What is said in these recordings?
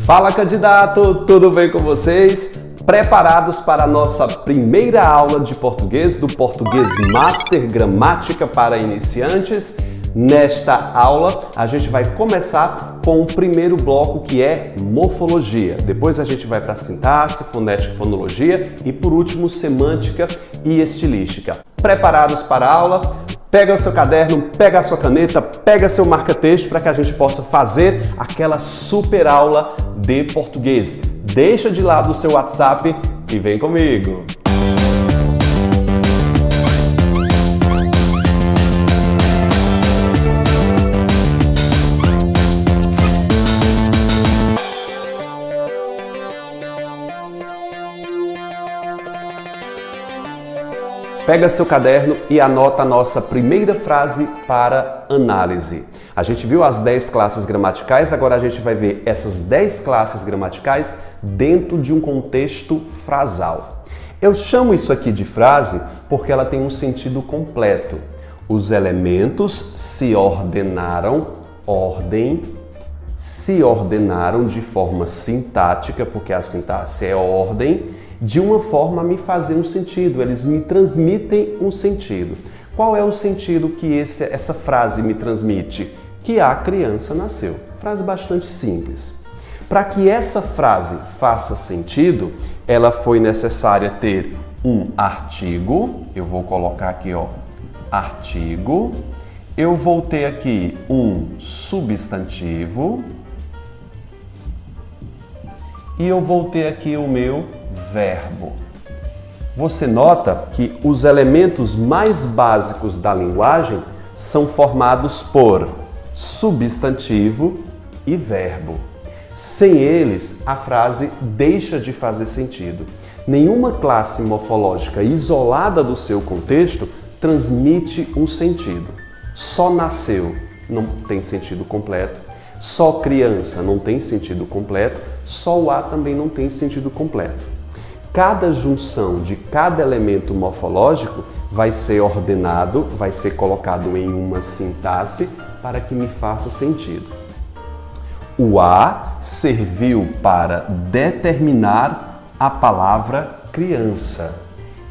Fala, candidato! Tudo bem com vocês? Preparados para a nossa primeira aula de português, do Português Master Gramática para Iniciantes? Nesta aula, a gente vai começar com o primeiro bloco, que é morfologia. Depois a gente vai para sintaxe, fonética e fonologia e, por último, semântica e estilística. Preparados para a aula? Pega o seu caderno, pega a sua caneta, pega seu marca-texto para que a gente possa fazer aquela super aula de português. Deixa de lado o seu WhatsApp e vem comigo! Pega seu caderno e anota a nossa primeira frase para análise. A gente viu as 10 classes gramaticais, agora a gente vai ver essas 10 classes gramaticais dentro de um contexto frasal. Eu chamo isso aqui de frase porque ela tem um sentido completo. Os elementos se ordenaram, se ordenaram de forma sintática, porque a sintaxe é ordem, de uma forma a me fazer um sentido, eles me transmitem um sentido. Qual é o sentido que essa frase me transmite? Que a criança nasceu. Frase bastante simples. Para que essa frase faça sentido, ela foi necessária ter um artigo, eu vou colocar aqui, ó, artigo, eu vou ter aqui um substantivo e eu vou ter aqui o meu verbo. Você nota que os elementos mais básicos da linguagem são formados por substantivo e verbo. Sem eles, a frase deixa de fazer sentido. Nenhuma classe morfológica isolada do seu contexto transmite um sentido. Só nasceu não tem sentido completo. Só criança não tem sentido completo. Só o A também não tem sentido completo. Cada junção de cada elemento morfológico vai ser ordenado, vai ser colocado em uma sintaxe para que me faça sentido. O A serviu para determinar a palavra criança.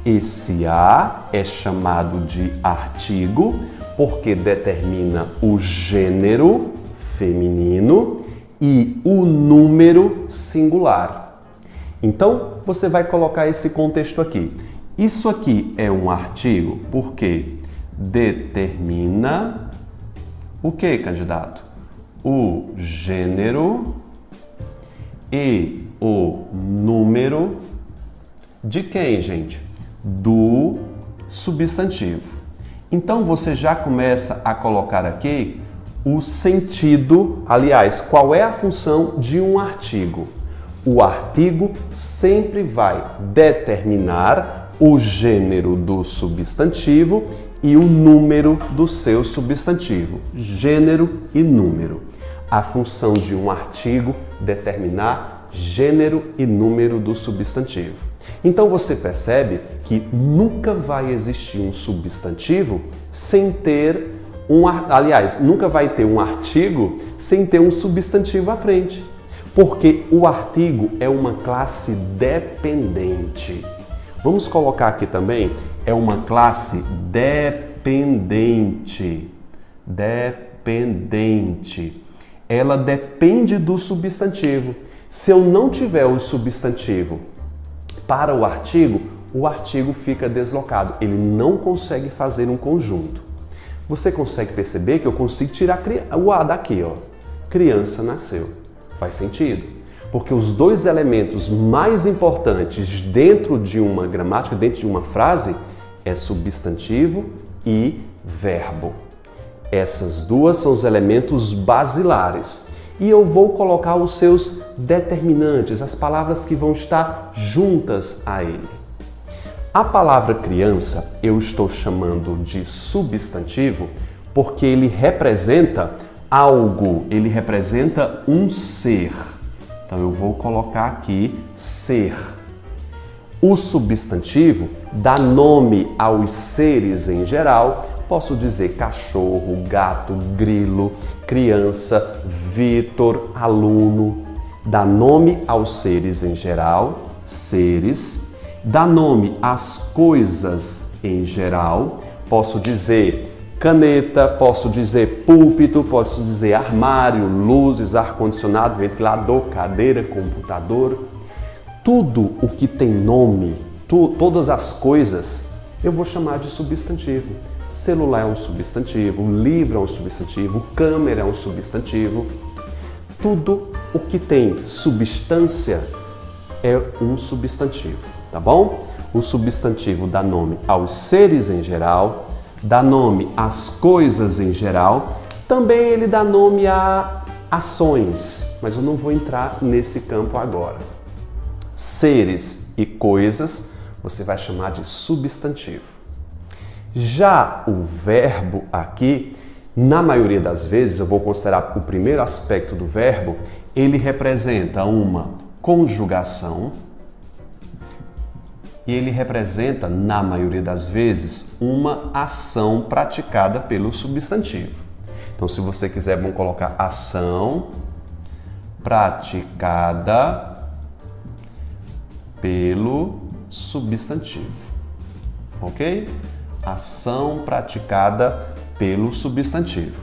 Esse A é chamado de artigo porque determina o gênero feminino e o número singular. Então, você vai colocar esse contexto aqui. Isso aqui é um artigo porque determina o que, candidato? O gênero e o número de quem, gente? Do substantivo. Então, você já começa a colocar aqui o sentido, aliás, qual é a função de um artigo? O artigo sempre vai determinar o gênero do substantivo e o número do seu substantivo. Gênero e número. A função de um artigo determinar gênero e número do substantivo. Então você percebe que nunca vai existir um substantivo sem ter nunca vai ter um artigo sem ter um substantivo à frente. Porque o artigo é uma classe dependente. Vamos colocar aqui também, é uma classe dependente. Dependente. Ela depende do substantivo. Se eu não tiver o substantivo para o artigo fica deslocado. Ele não consegue fazer um conjunto. Você consegue perceber que eu consigo tirar o A daqui, ó. Criança nasceu. Faz sentido? Porque os dois elementos mais importantes dentro de uma gramática, dentro de uma frase, é substantivo e verbo. Essas duas são os elementos basilares. E eu vou colocar os seus determinantes, as palavras que vão estar juntas a ele. A palavra criança eu estou chamando de substantivo porque ele representa algo, ele representa um ser. Então eu vou colocar aqui ser. O substantivo dá nome aos seres em geral. Posso dizer cachorro, gato, grilo, criança, Vitor, aluno. dá nome aos seres em geral, seres, dá nome às coisas em geral. Posso dizer caneta, posso dizer púlpito, posso dizer armário, luzes, ar-condicionado, ventilador, cadeira, computador. Tudo o que tem nome, todas as coisas, eu vou chamar de substantivo. Celular é um substantivo, livro é um substantivo, câmera é um substantivo. Tudo o que tem substância é um substantivo, tá bom? O substantivo dá nome aos seres em geral, dá nome às coisas em geral, também ele dá nome a ações, mas eu não vou entrar nesse campo agora. Seres e coisas você vai chamar de substantivo. Já o verbo aqui, na maioria das vezes, eu vou considerar o primeiro aspecto do verbo, ele representa uma conjugação e ele representa, na maioria das vezes, uma ação praticada pelo substantivo. Então, se você quiser, vamos colocar ação praticada pelo substantivo, ok? Ação praticada pelo substantivo.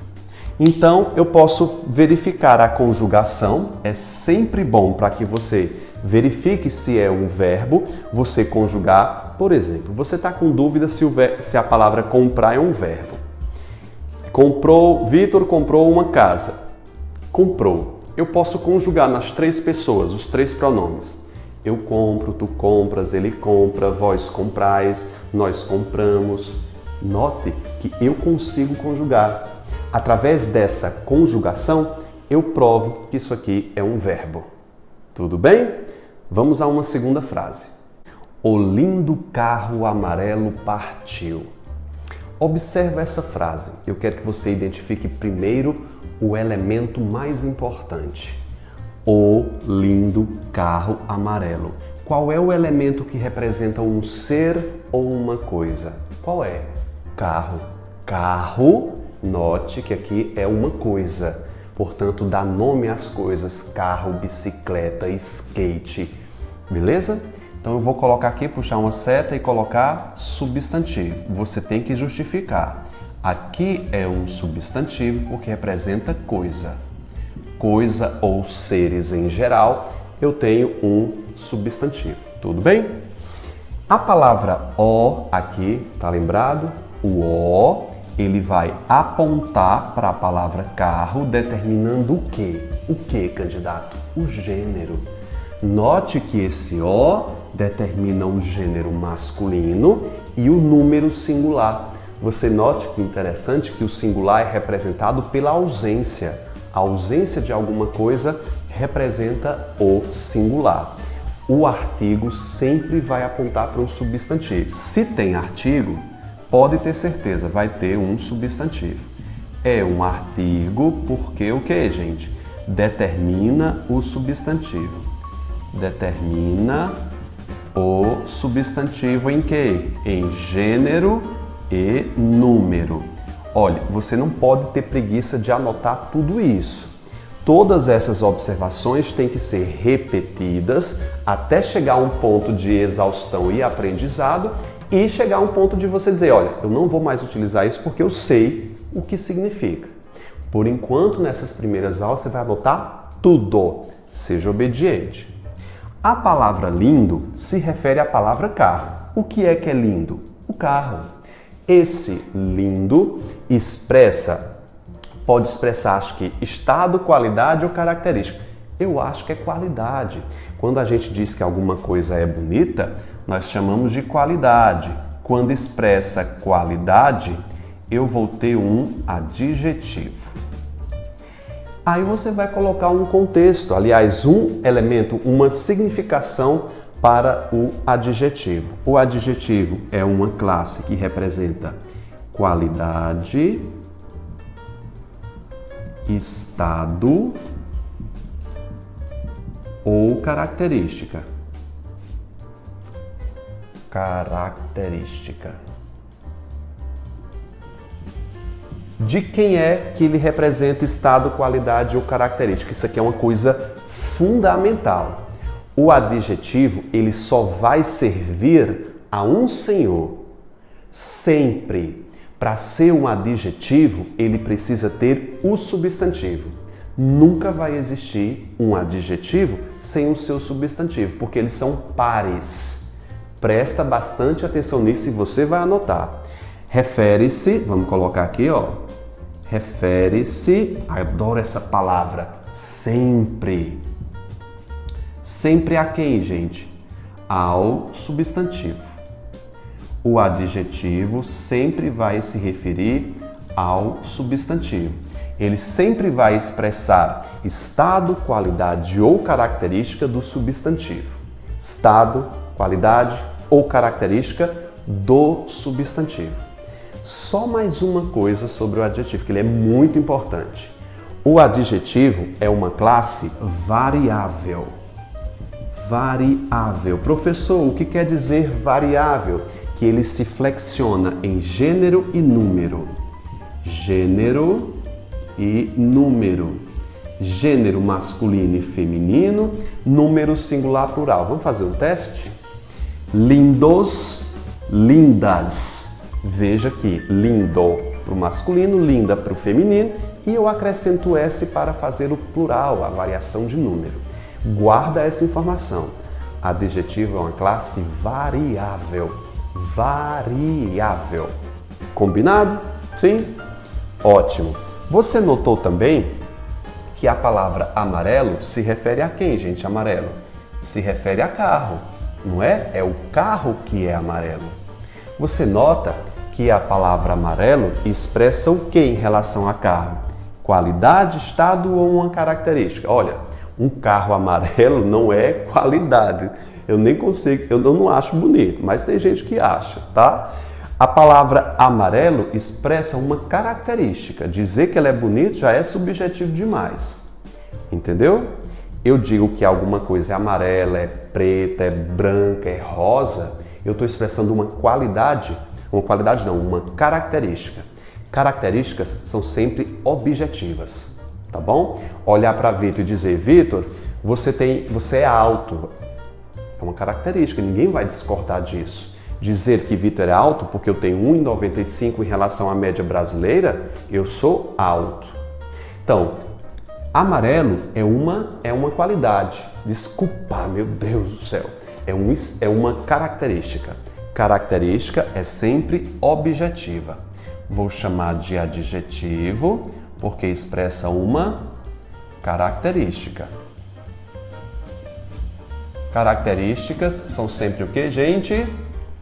Então, eu posso verificar a conjugação. É sempre bom para que você verifique se é um verbo, você conjugar. Por exemplo, você está com dúvida se a palavra comprar é um verbo. Vitor comprou uma casa. Comprou. Eu posso conjugar nas três pessoas, os três pronomes. Eu compro, tu compras, ele compra, vós comprais, nós compramos. Note que eu consigo conjugar. Através dessa conjugação, eu provo que isso aqui é um verbo. Tudo bem? Vamos a uma segunda frase. O lindo carro amarelo partiu. Observa essa frase. Eu quero que você identifique primeiro o elemento mais importante. O lindo carro amarelo. Qual é o elemento que representa um ser ou uma coisa? Qual é? Carro. Carro, note que aqui é uma coisa. Portanto, dá nome às coisas. Carro, bicicleta, skate. Beleza? Então eu vou colocar aqui, puxar uma seta e colocar substantivo. Você tem que justificar. Aqui é um substantivo porque representa coisa. Coisa ou seres em geral, eu tenho um substantivo. Tudo bem? A palavra o aqui, tá lembrado? O o, ele vai apontar para a palavra carro, determinando o quê? O quê, candidato? O gênero. Note que esse o determina o gênero masculino e o número singular. Você note que interessante que o singular é representado pela ausência. A ausência de alguma coisa representa o singular. O artigo sempre vai apontar para um substantivo. Se tem artigo, pode ter certeza, vai ter um substantivo. É um artigo porque o que, gente? Determina o substantivo. Determina o substantivo em quê? Em gênero e número. Olha, você não pode ter preguiça de anotar tudo isso. Todas essas observações têm que ser repetidas até chegar a um ponto de exaustão e aprendizado e chegar a um ponto de você dizer, olha, eu não vou mais utilizar isso porque eu sei o que significa. Por enquanto, nessas primeiras aulas, você vai anotar tudo. Seja obediente. A palavra lindo se refere à palavra carro. O que é lindo? O carro. Esse lindo pode expressar, acho que, estado, qualidade ou característica. Eu acho que é qualidade. Quando a gente diz que alguma coisa é bonita, nós chamamos de qualidade. Quando expressa qualidade, eu vou ter um adjetivo. Aí você vai colocar um contexto, aliás, um elemento, uma significação para o adjetivo. O adjetivo é uma classe que representa qualidade, estado ou característica. Característica. De quem é que ele representa estado, qualidade ou característica? Isso aqui é uma coisa fundamental. O adjetivo, ele só vai servir a um senhor. Sempre. Para ser um adjetivo, ele precisa ter o substantivo. Nunca vai existir um adjetivo sem o seu substantivo, porque eles são pares. Presta bastante atenção nisso e você vai anotar. Refere-se, vamos colocar aqui, ó. Refere-se, adoro essa palavra, sempre. Sempre a quem, gente? Ao substantivo. O adjetivo sempre vai se referir ao substantivo. Ele sempre vai expressar estado, qualidade ou característica do substantivo. Estado, qualidade ou característica do substantivo. Só mais uma coisa sobre o adjetivo, que ele é muito importante. O adjetivo é uma classe variável. Variável. Professor, o que quer dizer variável? Que ele se flexiona em gênero e número. Gênero e número. Gênero masculino e feminino, número singular plural. Vamos fazer um teste? Lindos, lindas. Veja aqui, lindo para o masculino, linda para o feminino e eu acrescento S para fazer o plural, a variação de número. Guarda essa informação. Adjetivo é uma classe variável. Variável. Combinado? Sim? Ótimo. Você notou também que a palavra amarelo se refere a quem, gente? Amarelo. Se refere a carro, não é? É o carro que é amarelo. Você nota que a palavra amarelo expressa o que em relação a carro? Qualidade, estado ou uma característica? Olha, um carro amarelo não é qualidade. Eu nem consigo, eu não acho bonito, mas tem gente que acha, tá? A palavra amarelo expressa uma característica. Dizer que ela é bonita já é subjetivo demais. Entendeu? Eu digo que alguma coisa é amarela, é preta, é branca, é rosa. Eu estou expressando uma qualidade uma característica. Características são sempre objetivas, tá bom? Olhar para Vitor e dizer, Vitor, você é alto. É uma característica, ninguém vai discordar disso. Dizer que Vitor é alto porque eu tenho 1,95 em relação à média brasileira, eu sou alto. Então, amarelo é uma qualidade. Desculpa, meu Deus do céu. É uma característica. Característica é sempre objetiva. Vou chamar de adjetivo porque expressa uma característica. Características são sempre o que, gente?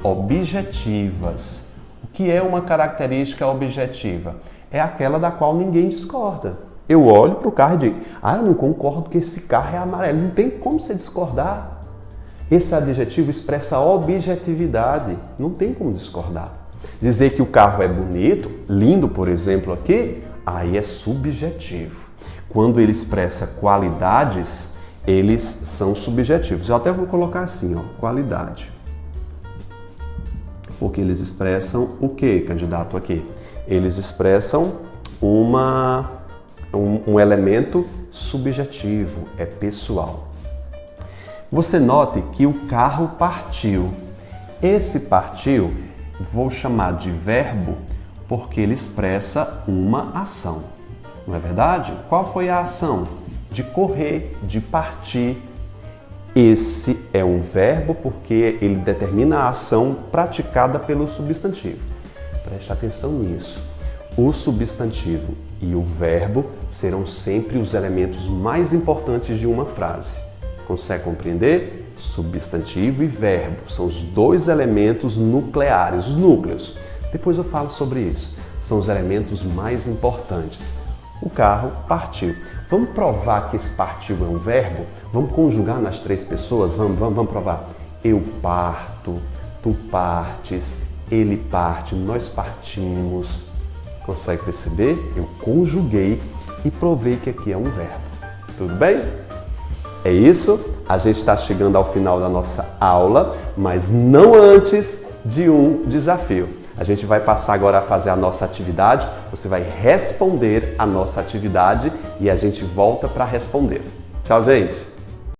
Objetivas. O que é uma característica objetiva? É aquela da qual ninguém discorda. Eu olho para o carro e digo, eu não concordo que esse carro é amarelo. Não tem como você discordar. Esse adjetivo expressa objetividade. Não tem como discordar. Dizer que o carro é bonito, lindo, por exemplo, aqui, aí é subjetivo. Quando ele expressa qualidades, eles são subjetivos. Eu até vou colocar assim, ó, qualidade. Porque eles expressam o que, candidato, aqui? Eles expressam um elemento subjetivo, é pessoal. Você note que o carro partiu. Esse partiu, vou chamar de verbo, porque ele expressa uma ação. Não é verdade? Qual foi a ação? De correr, de partir. Esse é um verbo porque ele determina a ação praticada pelo substantivo. Preste atenção nisso. O substantivo e o verbo serão sempre os elementos mais importantes de uma frase. Consegue compreender? Substantivo e verbo são os dois elementos nucleares, os núcleos. Depois eu falo sobre isso. São os elementos mais importantes. O carro partiu. Vamos provar que esse partiu é um verbo? Vamos conjugar nas três pessoas? Vamos provar. Eu parto, tu partes, ele parte, nós partimos. Consegue perceber? Eu conjuguei e provei que aqui é um verbo. Tudo bem? É isso? A gente está chegando ao final da nossa aula, mas não antes de um desafio. A gente vai passar agora a fazer a nossa atividade, você vai responder a nossa atividade e a gente volta para responder. Tchau, gente!